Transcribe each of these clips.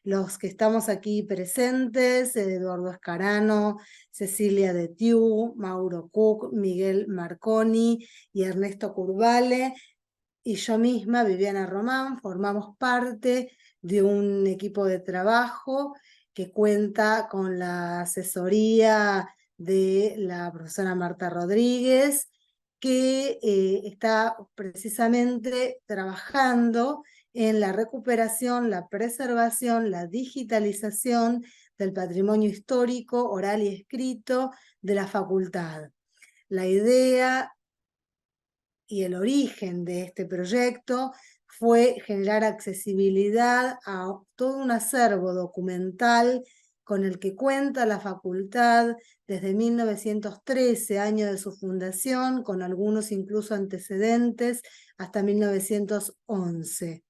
los que estamos aquí presentes, Eduardo Escarano, Cecilia de Tiu, Mauro Cook, Miguel Marconi y Ernesto Curvale, y yo misma, Viviana Román, formamos parte de un equipo de trabajo que cuenta con la asesoría de la profesora Marta Rodríguez, que está precisamente trabajando en la recuperación, la preservación, la digitalización del patrimonio histórico, oral y escrito de la facultad. La idea y el origen de este proyecto fue generar accesibilidad a todo un acervo documental con el que cuenta la facultad desde 1913, año de su fundación, con algunos incluso antecedentes, hasta 1911.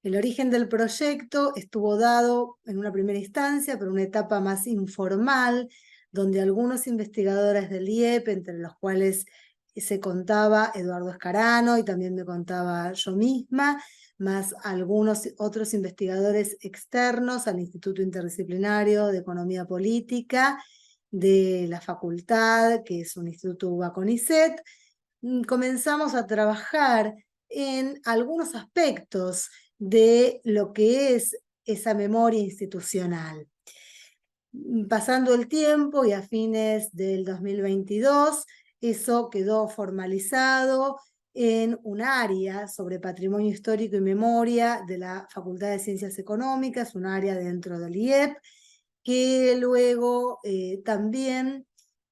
El origen del proyecto estuvo dado en una primera instancia por una etapa más informal, donde algunos investigadores del IEP, entre los cuales se contaba Eduardo Escarano y también me contaba yo misma, más algunos otros investigadores externos al Instituto Interdisciplinario de Economía Política de la facultad, que es un instituto UBA CONICET, comenzamos a trabajar en algunos aspectos de lo que es esa memoria institucional. Pasando el tiempo y a fines del 2022, eso quedó formalizado en un área sobre patrimonio histórico y memoria de la Facultad de Ciencias Económicas, un área dentro del IEP, que luego también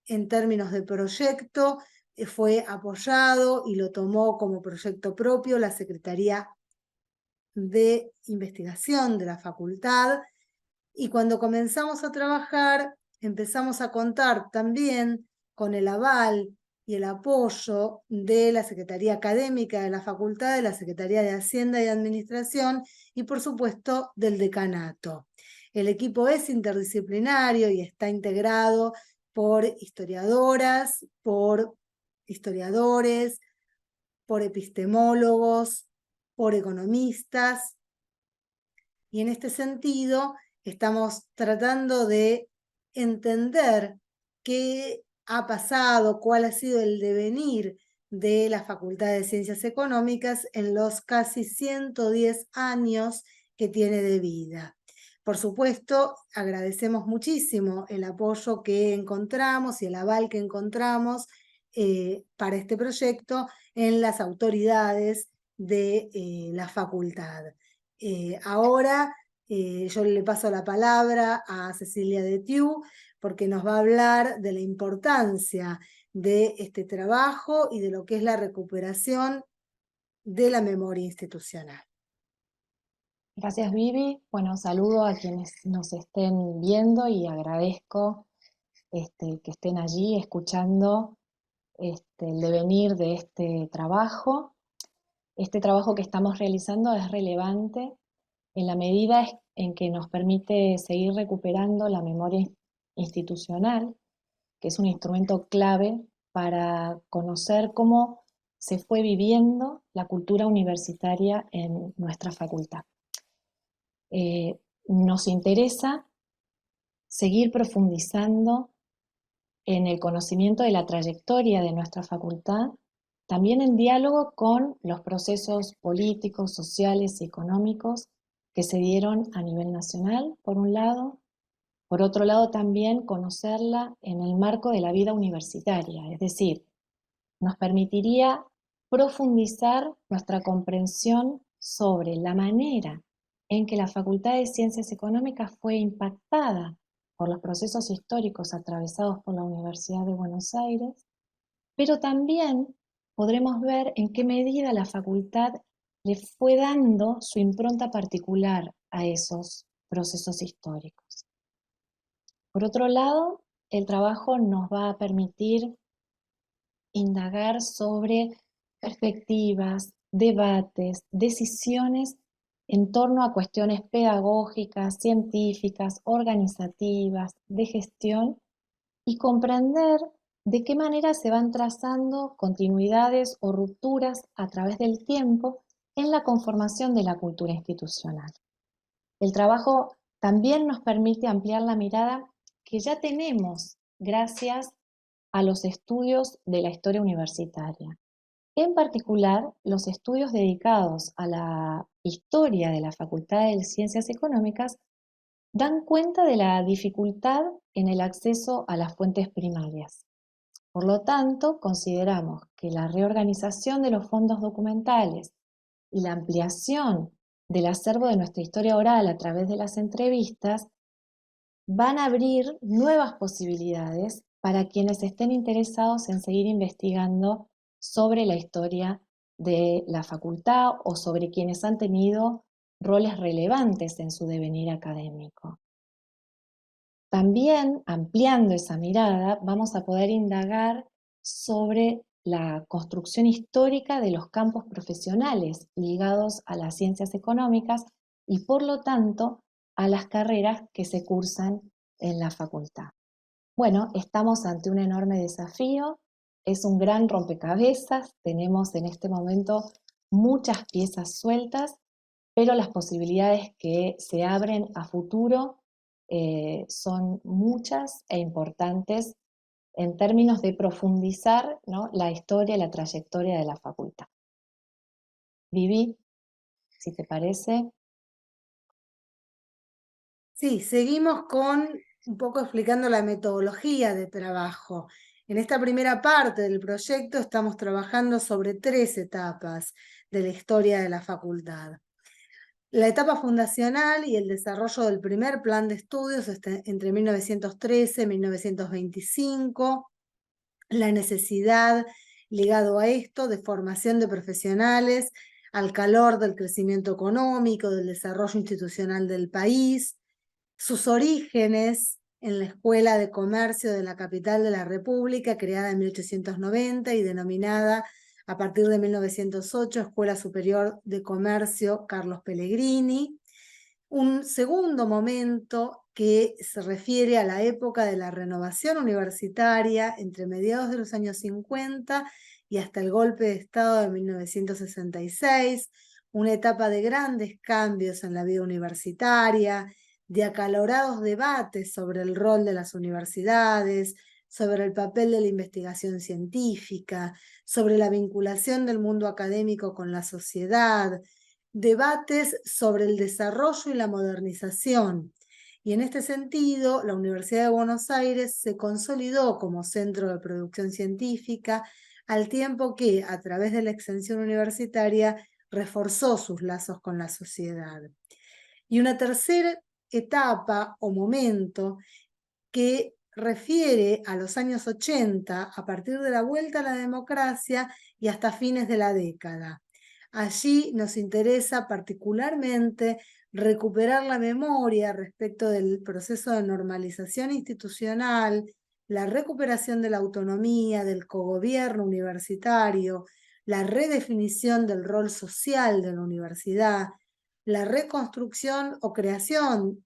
en términos de proyecto fue apoyado y lo tomó como proyecto propio la Secretaría de Investigación de la facultad, y cuando comenzamos a trabajar empezamos a contar también con el aval y el apoyo de la Secretaría Académica de la facultad, de la Secretaría de Hacienda y Administración y por supuesto del decanato. El equipo es interdisciplinario y está integrado por historiadoras, por historiadores, por epistemólogos, por economistas, y en este sentido estamos tratando de entender qué ha pasado, cuál ha sido el devenir de la Facultad de Ciencias Económicas en los casi 110 años que tiene de vida. Por supuesto, agradecemos muchísimo el apoyo que encontramos y el aval que encontramos para este proyecto en las autoridades de la facultad. Ahora yo le paso la palabra a Cecilia de Tiu porque nos va a hablar de la importancia de este trabajo y de lo que es la recuperación de la memoria institucional. Gracias, Vivi. Bueno, saludo a quienes nos estén viendo y agradezco que estén allí escuchando el devenir de este trabajo. Este trabajo que estamos realizando es relevante en la medida en que nos permite seguir recuperando la memoria institucional, que es un instrumento clave para conocer cómo se fue viviendo la cultura universitaria en nuestra facultad. Nos interesa seguir profundizando en el conocimiento de la trayectoria de nuestra facultad, también en diálogo con los procesos políticos, sociales y económicos que se dieron a nivel nacional, por un lado. Por otro lado, también conocerla en el marco de la vida universitaria, es decir, nos permitiría profundizar nuestra comprensión sobre la manera en que la Facultad de Ciencias Económicas fue impactada por los procesos históricos atravesados por la Universidad de Buenos Aires, pero también podremos ver en qué medida la facultad le fue dando su impronta particular a esos procesos históricos. Por otro lado, el trabajo nos va a permitir indagar sobre perspectivas, debates, decisiones en torno a cuestiones pedagógicas, científicas, organizativas, de gestión, y comprender de qué manera se van trazando continuidades o rupturas a través del tiempo en la conformación de la cultura institucional. El trabajo también nos permite ampliar la mirada que ya tenemos gracias a los estudios de la historia universitaria. En particular, los estudios dedicados a la historia de la Facultad de Ciencias Económicas dan cuenta de la dificultad en el acceso a las fuentes primarias. Por lo tanto, consideramos que la reorganización de los fondos documentales y la ampliación del acervo de nuestra historia oral a través de las entrevistas van a abrir nuevas posibilidades para quienes estén interesados en seguir investigando sobre la historia de la facultad o sobre quienes han tenido roles relevantes en su devenir académico. También, ampliando esa mirada, vamos a poder indagar sobre la construcción histórica de los campos profesionales ligados a las ciencias económicas y, por lo tanto, a las carreras que se cursan en la facultad. Bueno, estamos ante un enorme desafío, es un gran rompecabezas, tenemos en este momento muchas piezas sueltas, pero las posibilidades que se abren a futuro son muchas e importantes en términos de profundizar, ¿no?, la historia y la trayectoria de la facultad. Vivi, si te parece. Sí, seguimos con un poco explicando la metodología de trabajo. En esta primera parte del proyecto estamos trabajando sobre 3 etapas de la historia de la facultad. La etapa fundacional y el desarrollo del primer plan de estudios entre 1913 y 1925, la necesidad ligado a esto de formación de profesionales al calor del crecimiento económico, del desarrollo institucional del país, sus orígenes en la Escuela de Comercio de la capital de la República, creada en 1890 y denominada a partir de 1908 Escuela Superior de Comercio Carlos Pellegrini. Un segundo momento que se refiere a la época de la renovación universitaria entre mediados de los años 50 y hasta el golpe de Estado de 1966, una etapa de grandes cambios en la vida universitaria, de acalorados debates sobre el rol de las universidades, sobre el papel de la investigación científica, sobre la vinculación del mundo académico con la sociedad, debates sobre el desarrollo y la modernización. Y en este sentido, la Universidad de Buenos Aires se consolidó como centro de producción científica, al tiempo que, a través de la extensión universitaria, reforzó sus lazos con la sociedad. Y una tercera etapa o momento que refiere a los años 80, a partir de la vuelta a la democracia y hasta fines de la década. Allí nos interesa particularmente recuperar la memoria respecto del proceso de normalización institucional, la recuperación de la autonomía, del cogobierno universitario, la redefinición del rol social de la universidad, la reconstrucción o creación,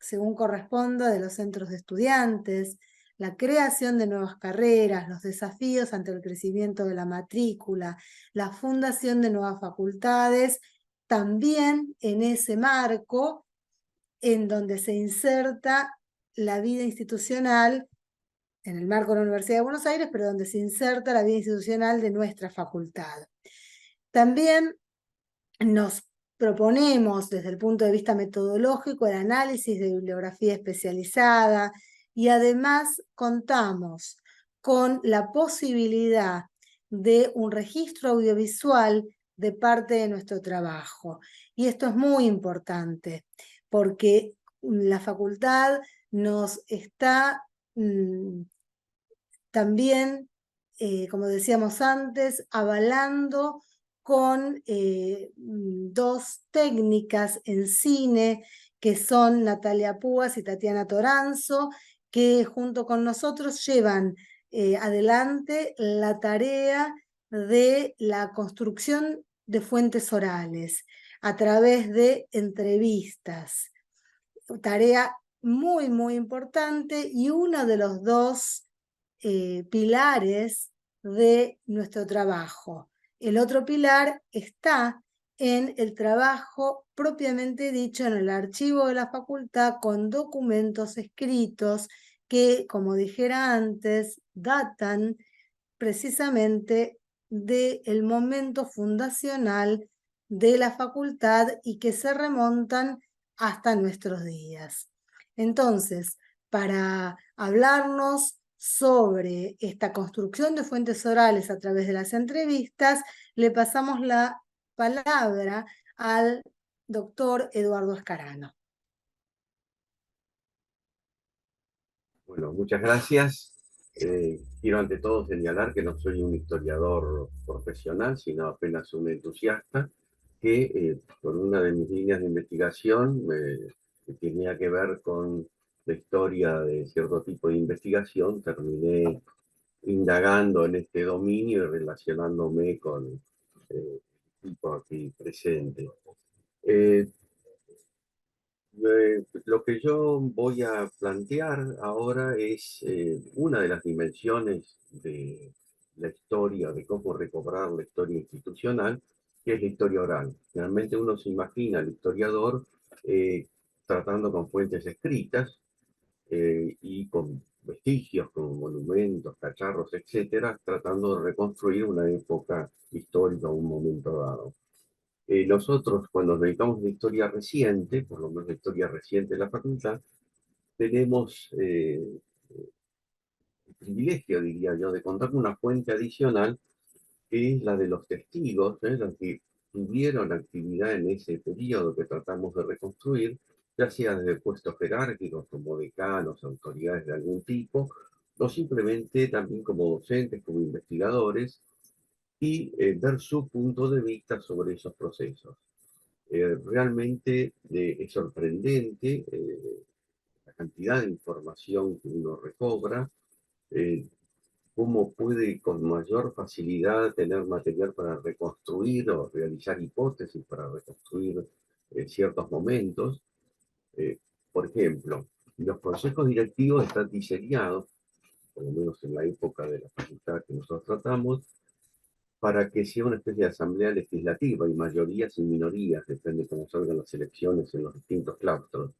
según corresponda, de los centros de estudiantes, la creación de nuevas carreras, los desafíos ante el crecimiento de la matrícula, la fundación de nuevas facultades, también en ese marco en donde se inserta la vida institucional, en el marco de la Universidad de Buenos Aires, pero donde se inserta la vida institucional de nuestra facultad. También nos proponemos desde el punto de vista metodológico el análisis de bibliografía especializada y además contamos con la posibilidad de un registro audiovisual de parte de nuestro trabajo. Y esto es muy importante porque la facultad nos está también, como decíamos antes, avalando con 2 técnicas en cine, que son Natalia Púas y Tatiana Toranzo, que junto con nosotros llevan adelante la tarea de la construcción de fuentes orales a través de entrevistas. Tarea muy, muy importante y uno de los 2 pilares de nuestro trabajo. El otro pilar está en el trabajo propiamente dicho en el archivo de la facultad con documentos escritos que, como dijera antes, datan precisamente del momento fundacional de la facultad y que se remontan hasta nuestros días. Entonces, para hablarnos sobre esta construcción de fuentes orales a través de las entrevistas, le pasamos la palabra al doctor Eduardo Escarano. Bueno, muchas gracias. Quiero ante todo señalar que no soy un historiador profesional, sino apenas un entusiasta que con una de mis líneas de investigación que tenía que ver con la historia de cierto tipo de investigación, terminé indagando en este dominio y relacionándome con el equipo aquí presente. Eh, lo que yo voy a plantear ahora es una de las dimensiones de la historia, de cómo recobrar la historia institucional, que es la historia oral. Realmente uno se imagina al historiador tratando con fuentes escritas y con vestigios, con monumentos, cacharros, etcétera, tratando de reconstruir una época histórica, un momento dado. Nosotros, cuando nos dedicamos a la historia reciente, por lo menos la historia reciente de la facultad, tenemos el privilegio, diría yo, de contar con una fuente adicional, que es la de los testigos, los que tuvieron actividad en ese periodo que tratamos de reconstruir, ya sea desde puestos jerárquicos como decanos, autoridades de algún tipo, o simplemente también como docentes, como investigadores, y ver su punto de vista sobre esos procesos. Realmente es sorprendente la cantidad de información que uno recobra, eh, cómo puede con mayor facilidad tener material para reconstruir o realizar hipótesis para reconstruir ciertos momentos. Eh, por ejemplo, los consejos directivos están diseñados, por lo menos en la época de la facultad que nosotros tratamos, para que sea una especie de asamblea legislativa y mayorías y minorías, depende de cómo salgan las elecciones en los distintos claustros.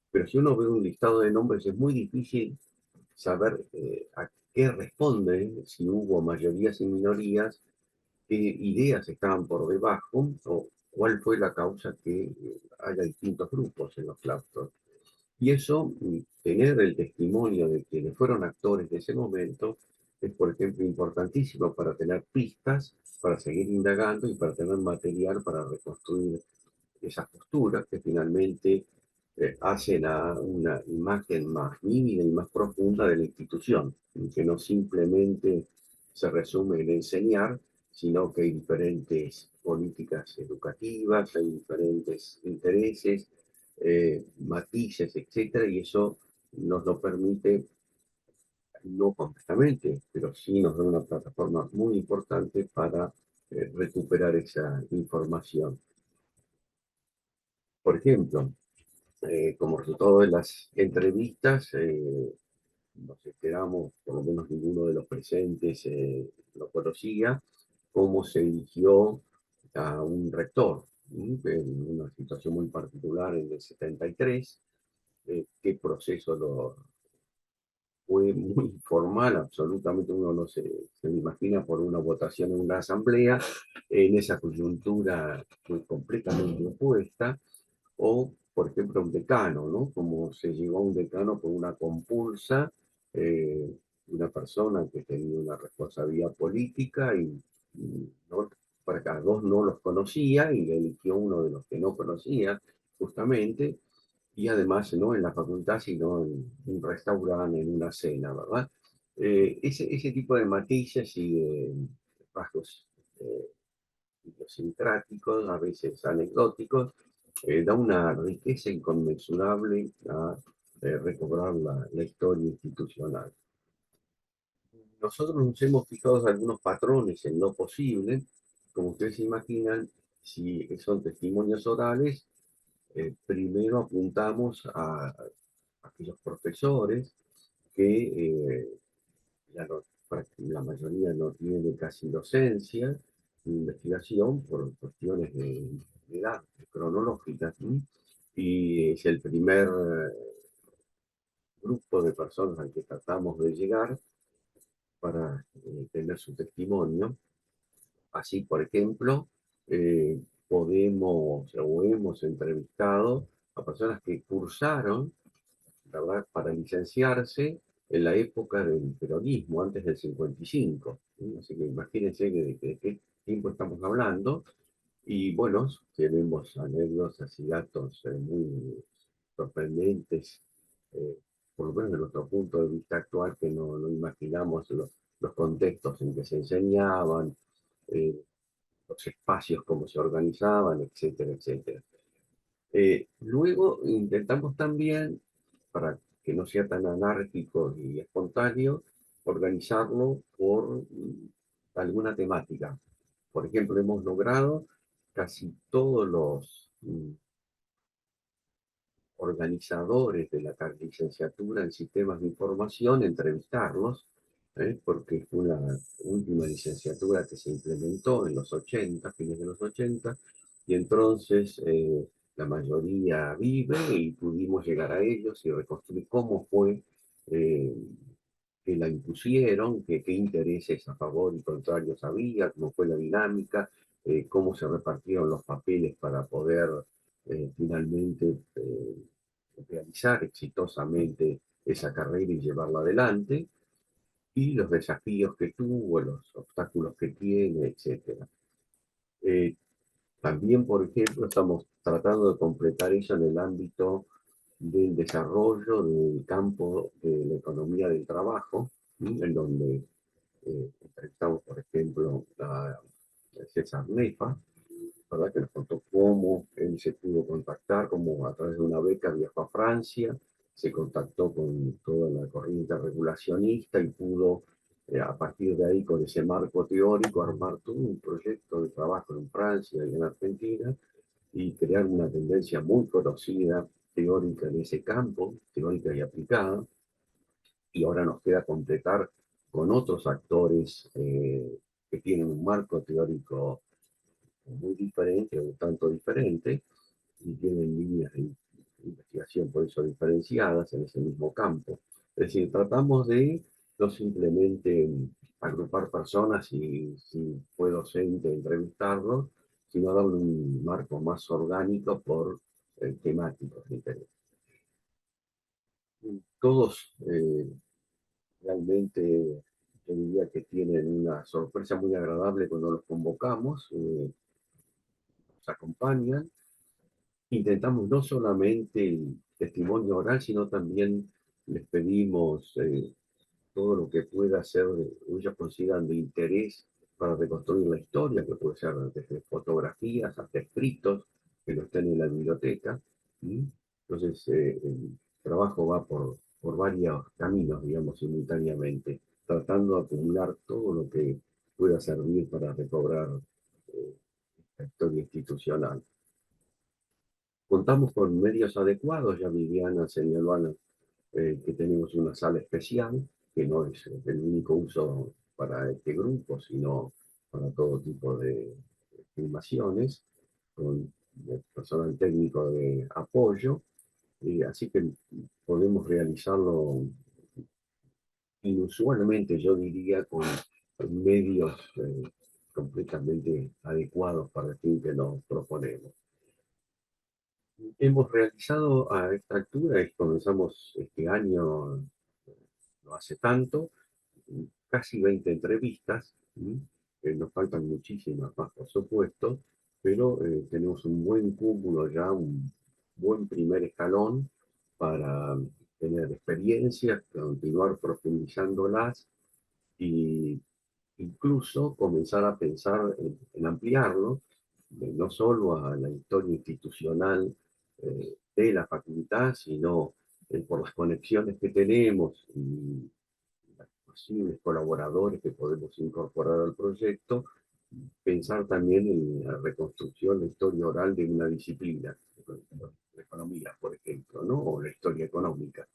Pero si uno ve un listado de nombres, es muy difícil saber a qué responden, si hubo mayorías y minorías, qué ideas estaban por debajo, o cuál fue la causa que haya distintos grupos en los claustros. Y eso, tener el testimonio de quienes fueron actores de ese momento, es, por ejemplo, importantísimo para tener pistas, para seguir indagando y para tener material para reconstruir esas posturas que finalmente hacen a una imagen más nítida y más profunda de la institución, que no simplemente se resume en enseñar, sino que hay diferentes políticas educativas, hay diferentes intereses, matices, etcétera, y eso nos lo permite, no completamente, pero sí nos da una plataforma muy importante para recuperar esa información. Por ejemplo, como resultado de las entrevistas, nos enteramos, por lo menos ninguno de los presentes lo conocía, cómo se eligió a un rector, en una situación muy particular en el 73, qué proceso fue muy formal, absolutamente uno no se imagina por una votación en una asamblea, en esa coyuntura fue completamente opuesta, o, por ejemplo, un decano, ¿no? Como se llegó a un decano por una compulsa, una persona que tenía una responsabilidad política y no, para cada dos no los conocía y le eligió uno de los que no conocía, justamente, y además no en la facultad, sino en un restaurante, en una cena, ¿verdad? Ese tipo de matices y de rasgos idiosincráticos, a veces anecdóticos, da una riqueza inconmensurable a recobrar la historia institucional. Nosotros nos hemos fijado en algunos patrones en lo posible. Como ustedes se imaginan, si son testimonios orales, primero apuntamos a aquellos profesores que la mayoría no tiene casi docencia, investigación por cuestiones de edad cronológicas, ¿sí? Y es el primer grupo de personas al que tratamos de llegar para tener su testimonio. Así, por ejemplo, podemos o hemos entrevistado a personas que cursaron, ¿verdad?, para licenciarse en la época del peronismo, antes del 55. ¿Sí? Así que imagínense de qué tiempo estamos hablando. Y bueno, tenemos anécdotas y datos muy sorprendentes, eh, por lo menos de nuestro punto de vista actual, que no imaginamos los contextos en que se enseñaban, eh, los espacios, cómo se organizaban, etcétera, etcétera. Luego intentamos también, para que no sea tan anárquico y espontáneo, organizarlo por alguna temática. Por ejemplo, hemos logrado casi todos los organizadores de la licenciatura en sistemas de información, entrevistarlos, porque fue la última licenciatura que se implementó en los 80, fines de los 80, y entonces la mayoría vive y pudimos llegar a ellos y reconstruir cómo fue eh, que la impusieron, qué intereses a favor y contrarios había, cómo fue la dinámica, cómo se repartieron los papeles para poder finalmente realizar exitosamente esa carrera y llevarla adelante, y los desafíos que tuvo, los obstáculos que tiene, etc. Eh, También, por ejemplo, estamos tratando de completar eso en el ámbito del desarrollo del campo de la economía del trabajo, ¿sí?, en donde entrevistamos, por ejemplo, a César Nefa, ¿verdad?, que nos contó cómo él se pudo contactar, cómo a través de una beca viajó a Francia, se contactó con toda la corriente regulacionista y pudo, a partir de ahí, con ese marco teórico, armar todo un proyecto de trabajo en Francia y en Argentina y crear una tendencia muy conocida teórica en ese campo, teórica y aplicada. Y ahora nos queda completar con otros actores que tienen un marco teórico muy diferente, un tanto diferente, y tienen líneas de investigación por eso diferenciadas en ese mismo campo. Es decir, tratamos de no simplemente agrupar personas y si fue docente entrevistarlos, sino darle un marco más orgánico por temáticos de interés. Todos realmente yo diría que tienen una sorpresa muy agradable cuando los convocamos, nos acompañan. Intentamos no solamente el testimonio oral, sino también les pedimos todo lo que pueda ser, ellos consideran de interés para reconstruir la historia, que puede ser desde fotografías hasta escritos que no estén en la biblioteca. ¿Sí? Entonces, el trabajo va por varios caminos, digamos, simultáneamente, tratando de acumular todo lo que pueda servir para recobrar la historia institucional. Contamos con medios adecuados, ya Viviana señaló que tenemos una sala especial, que no es el único uso para este grupo, sino para todo tipo de filmaciones, con personal técnico de apoyo, así que podemos realizarlo inusualmente, yo diría, con medios completamente adecuados para el fin que nos proponemos. Hemos realizado a esta altura, y comenzamos este año, no hace tanto, casi 20 entrevistas. Nos faltan muchísimas más, por supuesto, pero tenemos un buen cúmulo ya, un buen primer escalón para tener experiencias, continuar profundizándolas y incluso comenzar a pensar en ampliarlo, no solo a la historia institucional de la facultad, sino por las conexiones que tenemos y los posibles colaboradores que podemos incorporar al proyecto, pensar también en la reconstrucción, la historia oral de una disciplina, la economía, por ejemplo, ¿no?, o la historia económica.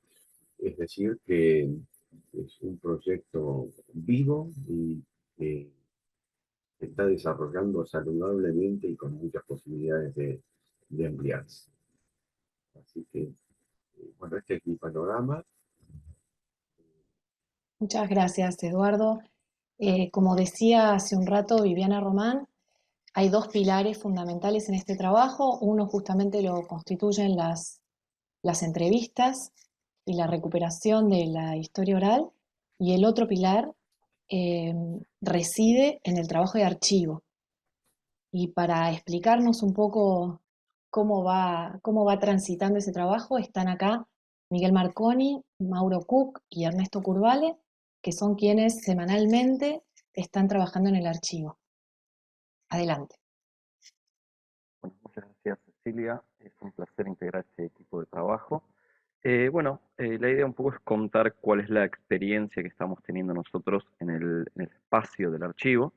Es decir, que es un proyecto vivo y que se está desarrollando saludablemente y con muchas posibilidades de ampliarse. Así que, bueno, este es mi panorama. Muchas gracias, Eduardo. Como decía hace un rato Viviana Román, hay dos pilares fundamentales en este trabajo. Uno justamente lo constituyen las entrevistas y la recuperación de la historia oral, y el otro pilar reside en el trabajo de archivo. Y para explicarnos un poco cómo va transitando ese trabajo, están acá Miguel Marconi, Mauro Cook y Ernesto Curvale, que son quienes semanalmente están trabajando en el archivo. Adelante. Bueno, muchas gracias, Cecilia. Es un placer integrar este equipo de trabajo. La idea un poco es contar cuál es la experiencia que estamos teniendo nosotros en el espacio del archivo.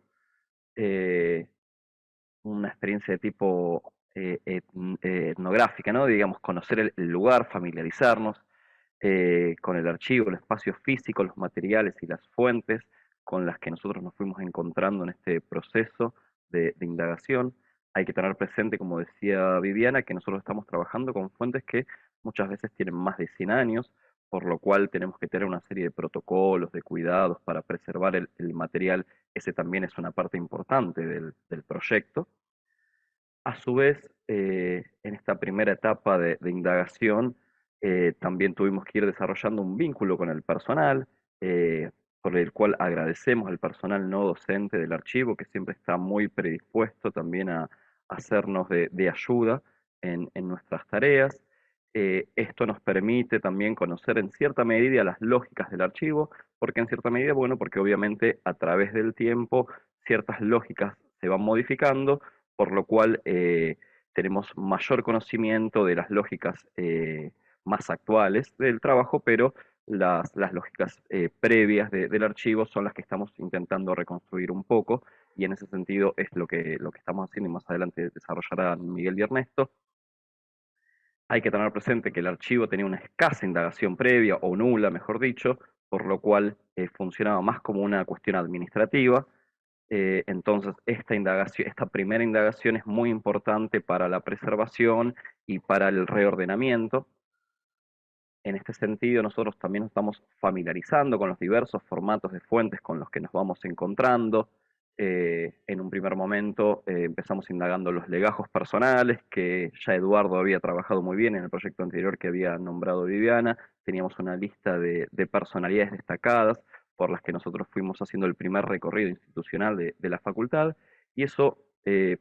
Una experiencia de tipo etnográfica, ¿no? Digamos, conocer el lugar, familiarizarnos con el archivo, el espacio físico, los materiales y las fuentes con las que nosotros nos fuimos encontrando en este proceso de indagación. Hay que tener presente, como decía Viviana, que nosotros estamos trabajando con fuentes que muchas veces tienen más de 100 años, por lo cual tenemos que tener una serie de protocolos, de cuidados para preservar el material. Ese también es una parte importante del proyecto. A su vez, en esta primera etapa de indagación, también tuvimos que ir desarrollando un vínculo con el personal, por el cual agradecemos al personal no docente del archivo, que siempre está muy predispuesto también a hacernos de ayuda en nuestras tareas. Esto nos permite también conocer en cierta medida las lógicas del archivo, porque en cierta medida, bueno, porque obviamente a través del tiempo ciertas lógicas se van modificando, por lo cual tenemos mayor conocimiento de las lógicas más actuales del trabajo, pero las lógicas previas del archivo son las que estamos intentando reconstruir un poco, y en ese sentido es lo que estamos haciendo, y más adelante desarrollarán Miguel y Ernesto. Hay que tener presente que el archivo tenía una escasa indagación previa, o nula, mejor dicho, por lo cual funcionaba más como una cuestión administrativa. Entonces, esta primera indagación es muy importante para la preservación y para el reordenamiento. En este sentido, nosotros también nos estamos familiarizando con los diversos formatos de fuentes con los que nos vamos encontrando. En un primer momento empezamos indagando los legajos personales, que ya Eduardo había trabajado muy bien en el proyecto anterior que había nombrado Viviana. Teníamos una lista de personalidades destacadas por las que nosotros fuimos haciendo el primer recorrido institucional de la facultad, y eso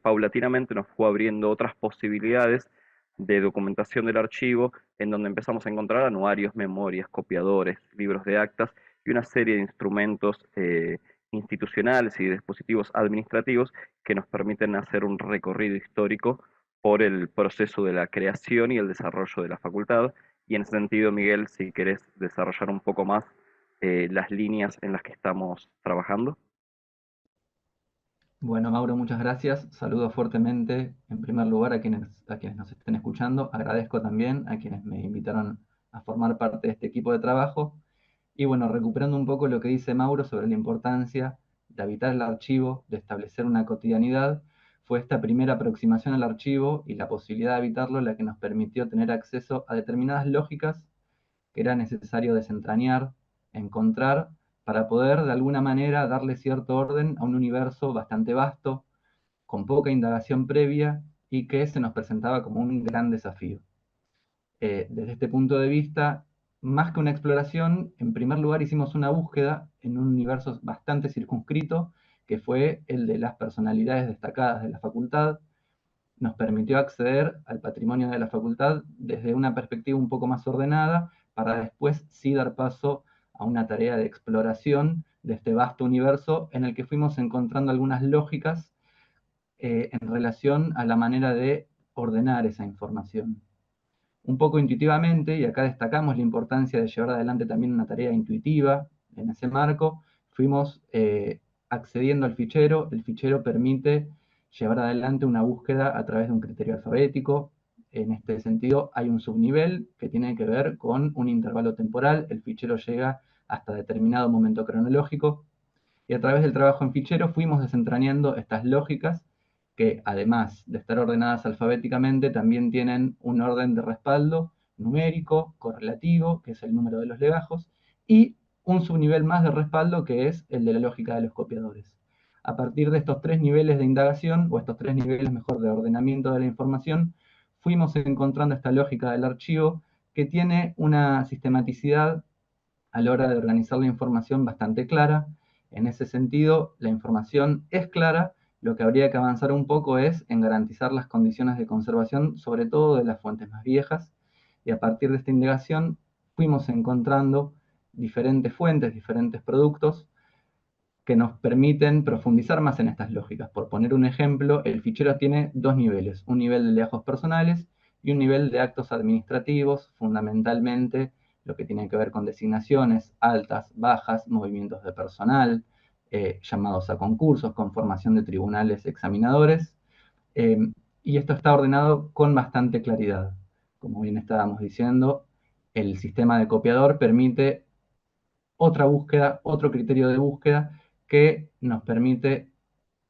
paulatinamente nos fue abriendo otras posibilidades de documentación del archivo, en donde empezamos a encontrar anuarios, memorias, copiadores, libros de actas y una serie de instrumentos institucionales y dispositivos administrativos que nos permiten hacer un recorrido histórico por el proceso de la creación y el desarrollo de la facultad. Y en ese sentido, Miguel, si querés desarrollar un poco más las líneas en las que estamos trabajando. Bueno, Mauro, muchas gracias. Saludo fuertemente, en primer lugar, a quienes nos estén escuchando. Agradezco también a quienes me invitaron a formar parte de este equipo de trabajo. Y bueno, recuperando un poco lo que dice Mauro sobre la importancia de habitar el archivo, de establecer una cotidianidad, fue esta primera aproximación al archivo y la posibilidad de habitarlo la que nos permitió tener acceso a determinadas lógicas que era necesario desentrañar, encontrar, para poder de alguna manera darle cierto orden a un universo bastante vasto, con poca indagación previa y que se nos presentaba como un gran desafío. Desde este punto de vista, más que una exploración, en primer lugar hicimos una búsqueda en un universo bastante circunscrito, que fue el de las personalidades destacadas de la facultad. Nos permitió acceder al patrimonio de la facultad desde una perspectiva un poco más ordenada, para después sí dar paso a una tarea de exploración de este vasto universo en el que fuimos encontrando algunas lógicas en relación a la manera de ordenar esa información. Un poco intuitivamente, y acá destacamos la importancia de llevar adelante también una tarea intuitiva en ese marco, fuimos accediendo al fichero. El fichero permite llevar adelante una búsqueda a través de un criterio alfabético. En este sentido, hay un subnivel que tiene que ver con un intervalo temporal. El fichero llega hasta determinado momento cronológico. Y a través del trabajo en fichero fuimos desentrañando estas lógicas que, además de estar ordenadas alfabéticamente, también tienen un orden de respaldo numérico, correlativo, que es el número de los legajos, y un subnivel más de respaldo, que es el de la lógica de los copiadores. A partir de estos tres niveles de indagación, o estos tres niveles mejor de ordenamiento de la información, fuimos encontrando esta lógica del archivo que tiene una sistematicidad a la hora de organizar la información bastante clara. En ese sentido, la información es clara, lo que habría que avanzar un poco es en garantizar las condiciones de conservación, sobre todo de las fuentes más viejas, y a partir de esta indagación fuimos encontrando diferentes fuentes, diferentes productos que nos permiten profundizar más en estas lógicas. Por poner un ejemplo, el fichero tiene dos niveles, un nivel de legajos personales y un nivel de actos administrativos, fundamentalmente lo que tiene que ver con designaciones, altas, bajas, movimientos de personal, llamados a concursos, conformación de tribunales examinadores, eh, y esto está ordenado con bastante claridad. Como bien estábamos diciendo, el sistema de copiador permite otra búsqueda, otro criterio de búsqueda que nos permite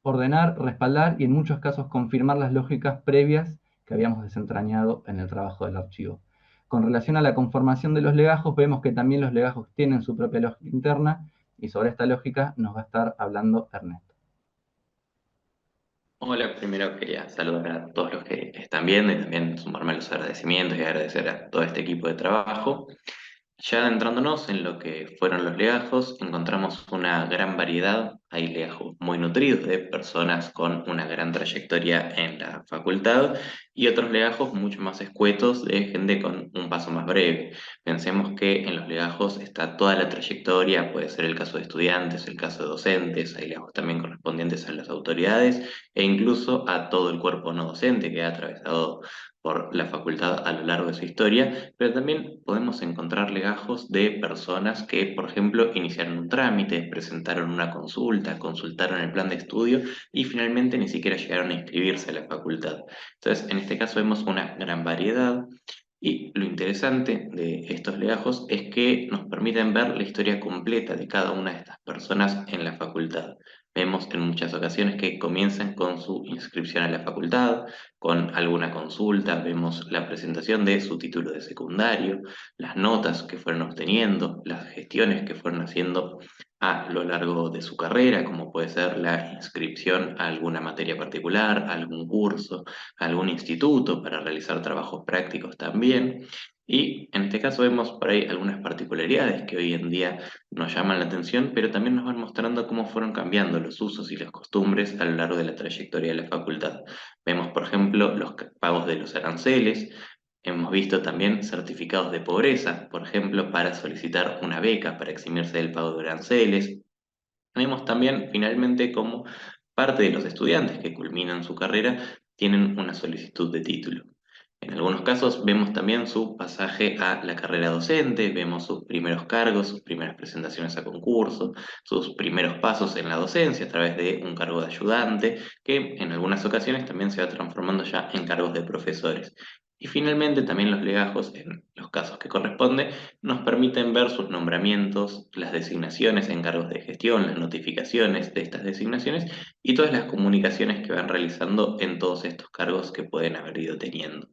ordenar, respaldar y en muchos casos confirmar las lógicas previas que habíamos desentrañado en el trabajo del archivo. Con relación a la conformación de los legajos, vemos que también los legajos tienen su propia lógica interna y sobre esta lógica nos va a estar hablando Ernesto. Hola, primero quería saludar a todos los que están viendo y también sumarme a los agradecimientos y agradecer a todo este equipo de trabajo. Ya adentrándonos en lo que fueron los legajos, encontramos una gran variedad. Hay legajos muy nutridos de personas con una gran trayectoria en la facultad y otros legajos mucho más escuetos de gente con un paso más breve. Pensemos que en los legajos está toda la trayectoria, puede ser el caso de estudiantes, el caso de docentes, hay legajos también correspondientes a las autoridades e incluso a todo el cuerpo no docente que ha atravesado por la facultad a lo largo de su historia, pero también podemos encontrar legajos de personas que, por ejemplo, iniciaron un trámite, presentaron una consulta, consultaron el plan de estudio y finalmente ni siquiera llegaron a inscribirse a la facultad. Entonces, en este caso vemos una gran variedad. Y lo interesante de estos legajos es que nos permiten ver la historia completa de cada una de estas personas en la facultad. Vemos en muchas ocasiones que comienzan con su inscripción a la facultad, con alguna consulta, vemos la presentación de su título de secundario, las notas que fueron obteniendo, las gestiones que fueron haciendo a lo largo de su carrera, como puede ser la inscripción a alguna materia particular, a algún curso, a algún instituto para realizar trabajos prácticos también. Y en este caso vemos por ahí algunas particularidades que hoy en día nos llaman la atención, pero también nos van mostrando cómo fueron cambiando los usos y las costumbres a lo largo de la trayectoria de la facultad. Vemos, por ejemplo, los pagos de los aranceles, hemos visto también certificados de pobreza, por ejemplo, para solicitar una beca para eximirse del pago de aranceles. Vemos también, finalmente, cómo parte de los estudiantes que culminan su carrera tienen una solicitud de título. En algunos casos vemos también su pasaje a la carrera docente, vemos sus primeros cargos, sus primeras presentaciones a concurso, sus primeros pasos en la docencia a través de un cargo de ayudante, que en algunas ocasiones también se va transformando ya en cargos de profesores. Y finalmente también los legajos, en los casos que corresponde, nos permiten ver sus nombramientos, las designaciones en cargos de gestión, las notificaciones de estas designaciones y todas las comunicaciones que van realizando en todos estos cargos que pueden haber ido teniendo.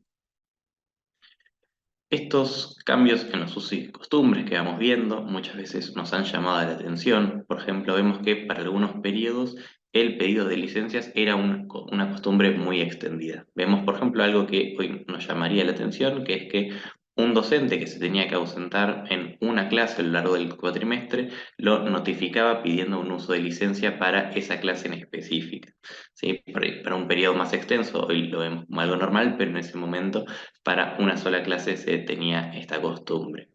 Estos cambios en los usos y costumbres que vamos viendo muchas veces nos han llamado la atención. Por ejemplo, vemos que para algunos periodos el pedido de licencias era una costumbre muy extendida. Vemos, por ejemplo, algo que hoy nos llamaría la atención, que es que un docente que se tenía que ausentar en una clase a lo largo del cuatrimestre lo notificaba pidiendo un uso de licencia para esa clase en específica. ¿Sí? Para un periodo más extenso, hoy lo vemos como algo normal, pero en ese momento para una sola clase se tenía esta costumbre.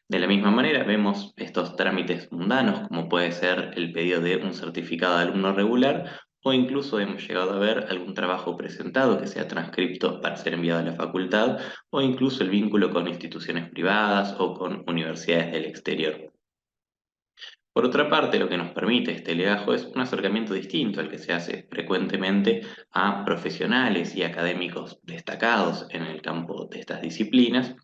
De la misma manera, vemos estos trámites mundanos, como puede ser el pedido de un certificado de alumno regular, o incluso hemos llegado a ver algún trabajo presentado que sea transcripto para ser enviado a la facultad, o incluso el vínculo con instituciones privadas o con universidades del exterior. Por otra parte, lo que nos permite este legajo es un acercamiento distinto al que se hace frecuentemente a profesionales y académicos destacados en el campo de estas disciplinas,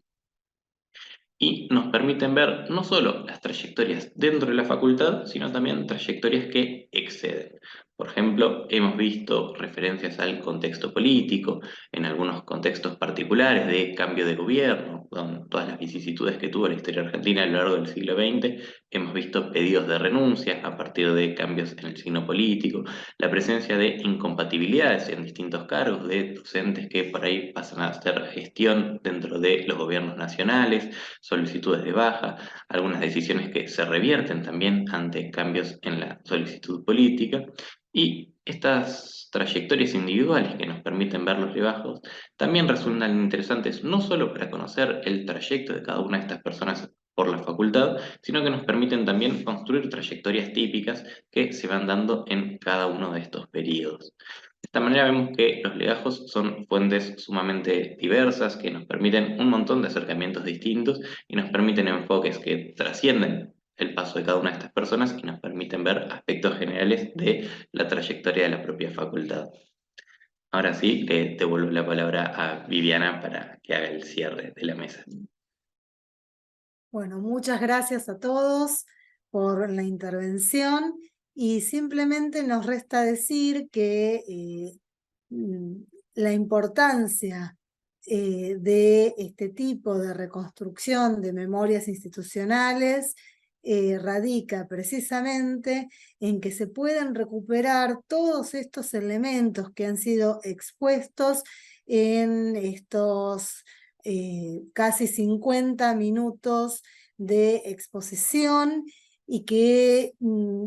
y nos permiten ver no solo las trayectorias dentro de la facultad, sino también trayectorias que exceden. Por ejemplo, hemos visto referencias al contexto político, en algunos contextos particulares de cambio de gobierno, con todas las vicisitudes que tuvo la historia argentina a lo largo del siglo XX, hemos visto pedidos de renuncia a partir de cambios en el signo político, la presencia de incompatibilidades en distintos cargos, de docentes que por ahí pasan a hacer gestión dentro de los gobiernos nacionales, solicitudes de baja, algunas decisiones que se revierten también ante cambios en la solicitud política, y estas trayectorias individuales que nos permiten ver los lebajos también resultan interesantes no solo para conocer el trayecto de cada una de estas personas por la facultad, sino que nos permiten también construir trayectorias típicas que se van dando en cada uno de estos periodos. De esta manera vemos que los legajos son fuentes sumamente diversas que nos permiten un montón de acercamientos distintos y nos permiten enfoques que trascienden el paso de cada una de estas personas y nos permiten ver aspectos generales de la trayectoria de la propia facultad. Ahora sí, le devuelvo la palabra a Viviana para que haga el cierre de la mesa. Bueno, muchas gracias a todos por la intervención y simplemente nos resta decir que la importancia de este tipo de reconstrucción de memorias institucionales radica precisamente en que se pueden recuperar todos estos elementos que han sido expuestos en estos casi 50 minutos de exposición y que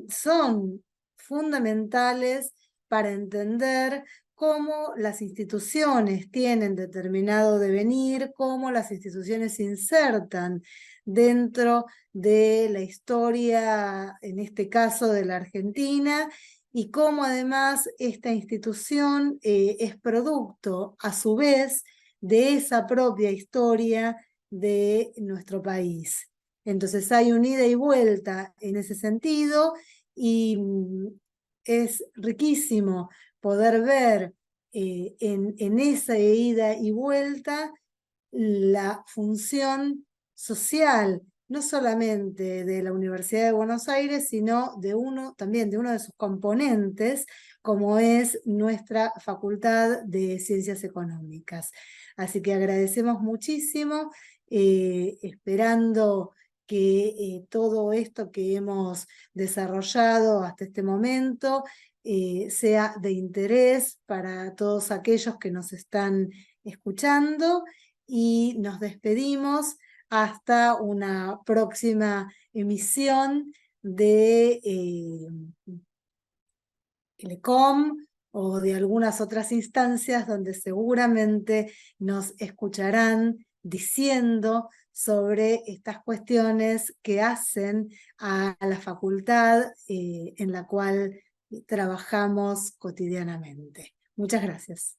son fundamentales para entender cómo las instituciones tienen determinado devenir, cómo las instituciones se insertan dentro de la historia, en este caso de la Argentina, y cómo además esta institución es producto, a su vez, de esa propia historia de nuestro país. Entonces hay un ida y vuelta en ese sentido y es riquísimo poder ver en esa ida y vuelta la función social, no solamente de la Universidad de Buenos Aires, sino también de uno de sus componentes, como es nuestra Facultad de Ciencias Económicas. Así que agradecemos muchísimo, esperando que todo esto que hemos desarrollado hasta este momento sea de interés para todos aquellos que nos están escuchando, y nos despedimos hasta una próxima emisión de Telecom o de algunas otras instancias donde seguramente nos escucharán diciendo sobre estas cuestiones que hacen a la facultad en la cual trabajamos cotidianamente. Muchas gracias.